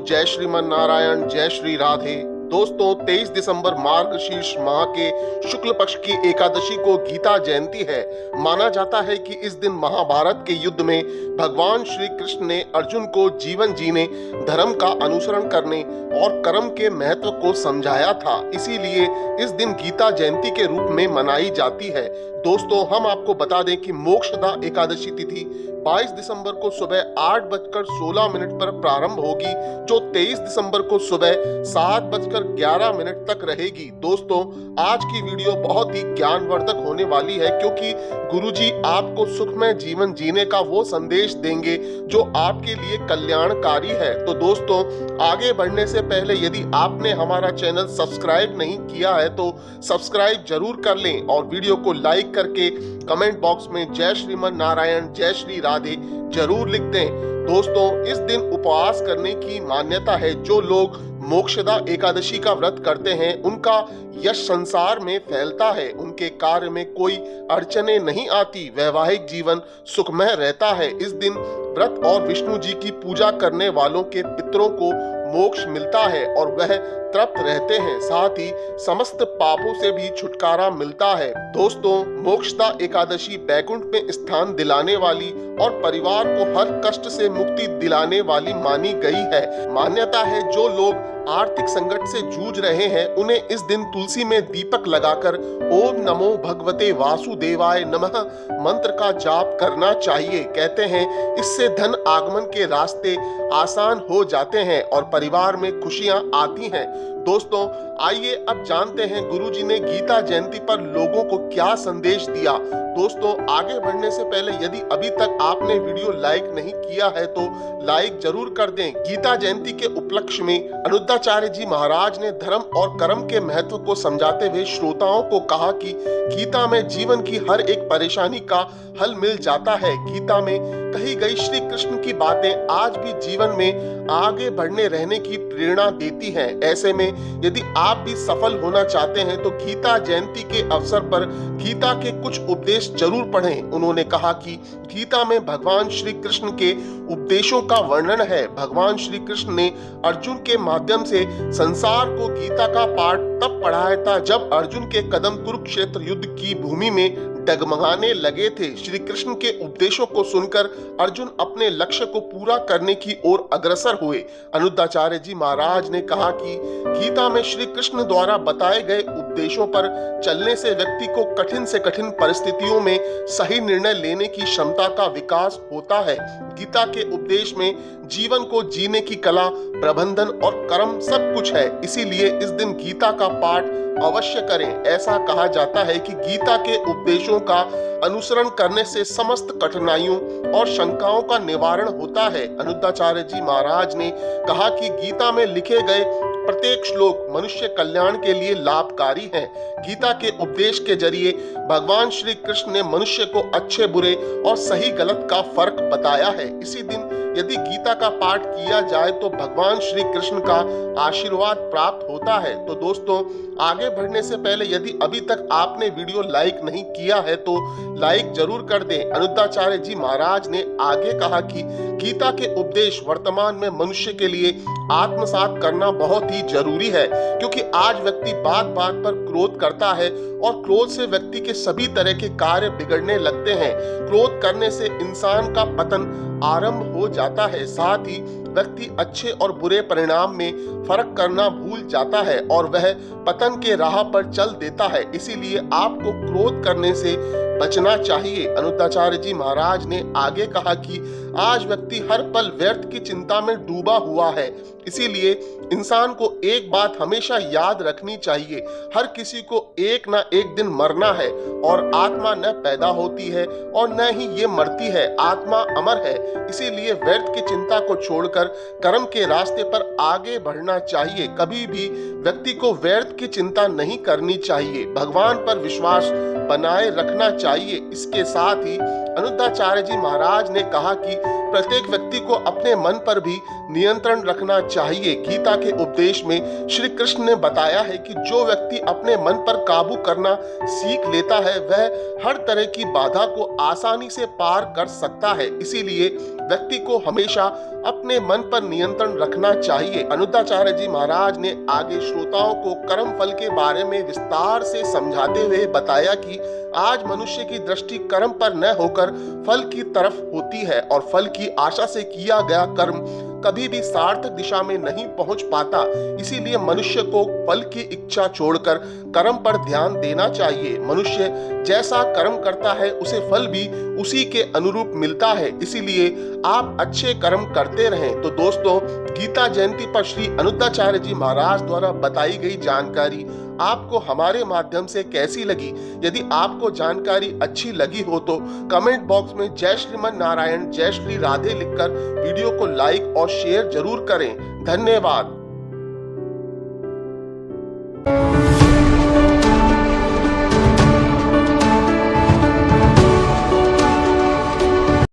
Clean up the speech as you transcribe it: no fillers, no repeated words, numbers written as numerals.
जय श्रीमन नारायण, जय श्री राधे। दोस्तों 23 दिसंबर मार्गशीर्ष माह के शुक्ल पक्ष की एकादशी को गीता जयंती है। माना जाता है कि इस दिन महाभारत के युद्ध में भगवान श्री कृष्ण ने अर्जुन को जीवन जीने, धर्म का अनुसरण करने और कर्म के महत्व को समझाया था। इसीलिए इस दिन गीता जयंती के रूप में मनाई जाती है। दोस्तों हम आपको बता दें कि मोक्षदा एकादशी तिथि 22 दिसंबर को सुबह 8:16 पर प्रारंभ होगी, जो 23 दिसंबर को सुबह 7:11 तक रहेगी। दोस्तों आज की वीडियो बहुत ही ज्ञानवर्धक होने वाली है, क्योंकि गुरुजी आपको सुखमय जीवन जीने का वो संदेश देंगे जो आपके लिए कल्याणकारी है। तो दोस्तों आगे बढ़ने से पहले यदि आपने हमारा चैनल सब्सक्राइब नहीं किया है तो सब्सक्राइब जरूर कर लें और वीडियो को लाइक करके कमेंट बॉक्स में जय श्रीमन नारायण, जय श्री राधे जरूर लिख दें। दोस्तों इस दिन उपवास करने की मान्यता है। जो लोग मोक्षदा एकादशी का व्रत करते हैं उनका यश संसार में फैलता है, उनके कार्य में कोई अड़चने नहीं आती, वैवाहिक जीवन सुखमय रहता है। इस दिन व्रत और विष्णु जी की पूजा करने वालों के पितरों को मोक्ष मिलता है और वह तृप्त रहते हैं, साथ ही समस्त पापों से भी छुटकारा मिलता है। दोस्तों मोक्षदा एकादशी बैकुंठ में स्थान दिलाने वाली और परिवार को हर कष्ट से मुक्ति दिलाने वाली मानी गई है। मान्यता है जो लोग आर्थिक संकट से जूझ रहे हैं उन्हें इस दिन तुलसी में दीपक लगाकर ओम नमो भगवते वासुदेवाय नमः मंत्र का जाप करना चाहिए। कहते हैं इससे धन आगमन के रास्ते आसान हो जाते हैं और परिवार में खुशियां आती हैं। दोस्तों आइए अब जानते हैं गुरुजी ने गीता जयंती पर लोगों को क्या संदेश दिया। दोस्तों आगे बढ़ने से पहले यदि अभी तक आपने वीडियो लाइक नहीं किया है तो लाइक जरूर कर दें। गीता जयंती के उपलक्ष्य में अनुद्धाचार्य जी महाराज ने धर्म और कर्म के महत्व को समझाते हुए श्रोताओं को कहा कि गीता में जीवन की हर एक परेशानी का हल मिल जाता है। गीता में कही गई श्री कृष्ण की बातें आज भी जीवन में आगे बढ़ने रहने की प्रेरणा देती हैं। ऐसे में यदि आप भी सफल होना चाहते हैं तो गीता जयंती के अवसर पर गीता के कुछ उपदेश जरूर पढ़ें। उन्होंने कहा कि गीता में भगवान श्री कृष्ण के उपदेशों का वर्णन है। भगवान श्री कृष्ण ने अर्जुन के माध्यम से संसार को गीता का पाठ तब पढ़ाया था जब अर्जुन के कदम कुरुक्षेत्र युद्ध की भूमि में डगमगाने लगे थे। श्री कृष्ण के उपदेशों को सुनकर अर्जुन अपने लक्ष्य को पूरा करने की ओर अग्रसर हुए। अनुद्धाचार्य जी महाराज ने कहा कि गीता में श्री कृष्ण द्वारा बताए गए उपदेशों पर चलने से व्यक्ति को कठिन से कठिन परिस्थितियों में सही निर्णय लेने की क्षमता का विकास होता है। गीता के उपदेश में जीवन को जीने की कला, प्रबंधन और कर्म सब कुछ है। इसीलिए इस दिन गीता का पाठ अवश्य करें। ऐसा कहा जाता है कि गीता के उपदेशों का अनुसरण करने से समस्त कठिनाइयों और शंकाओं का निवारण होता है। अनुद्धाचार्य जी महाराज ने कहा कि गीता में लिखे गए प्रत्येक श्लोक मनुष्य कल्याण के लिए लाभकारी है। गीता के उपदेश के जरिए भगवान श्री कृष्ण ने मनुष्य को अच्छे बुरे और सही गलत का फर्क बताया है। इसी दिन यदि गीता का पाठ किया जाए तो भगवान श्री कृष्ण का आशीर्वाद प्राप्त होता है। तो दोस्तों आगे बढ़ने से पहले यदि अभी तक आपने वीडियो लाइक नहीं किया है तो लाइक जरूर कर दें। अनुद्धाचार्य जी महाराज ने आगे कहा कि गीता के उपदेश वर्तमान में मनुष्य के लिए आत्मसात करना बहुत ही जरूरी है, क्योंकि आज व्यक्ति बात बात पर क्रोध करता है और क्रोध से व्यक्ति के सभी तरह के कार्य बिगड़ने लगते हैं। क्रोध करने से इंसान का पतन आरंभ हो जाता है, साथ ही व्यक्ति अच्छे और बुरे परिणाम में फर्क करना भूल जाता है और वह पतन के राह पर चल देता है। इसीलिए आपको क्रोध करने से बचना चाहिए। अनुद्धाचार्य जी महाराज ने आगे कहा कि आज व्यक्ति हर पल व्यर्थ की चिंता में डूबा हुआ है। इसीलिए इंसान को एक बात हमेशा याद रखनी चाहिए, हर किसी को एक ना एक दिन मरना है और आत्मा न पैदा होती है और न ही ये मरती है, आत्मा अमर है। इसीलिए व्यर्थ की चिंता को छोड़कर कर्म के रास्ते पर आगे बढ़ना चाहिए। कभी भी व्यक्ति को व्यर्थ की चिंता नहीं करनी चाहिए, भगवान पर विश्वास बनाए रखना चाहिए। इसके साथ ही अनुद्धाचार्य जी महाराज ने कहा कि प्रत्येक व्यक्ति को अपने मन पर भी नियंत्रण रखना चाहिए। गीता के उपदेश में श्री कृष्ण ने बताया है कि जो व्यक्ति अपने मन पर काबू करना सीख लेता है वह हर तरह की बाधा को आसानी से पार कर सकता है। इसीलिए व्यक्ति को हमेशा अपने मन पर नियंत्रण रखना चाहिए। अनुद्धाचार्य जी महाराज ने आगे श्रोताओं को कर्म फल के बारे में विस्तार से समझाते हुए बताया कि आज मनुष्य की दृष्टि कर्म पर न होकर फल की तरफ होती है और फल की आशा से किया गया कर्म कभी भी सार्थक दिशा में नहीं पहुंच पाता। इसीलिए मनुष्य को फल की इच्छा छोड़कर कर्म पर ध्यान देना चाहिए। मनुष्य जैसा कर्म करता है उसे फल भी उसी के अनुरूप मिलता है। इसीलिए आप अच्छे कर्म करते रहें। तो दोस्तों, गीता जयंती पर श्री अनुद्धाचार्य जी महाराज द्वारा बताई गई जानकारी आपको हमारे माध्यम से कैसी लगी? यदि आपको जानकारी अच्छी लगी हो तो कमेंट बॉक्स में जय श्रीमन नारायण, जय श्री राधे लिखकर वीडियो को लाइक और शेयर जरूर करें। धन्यवाद।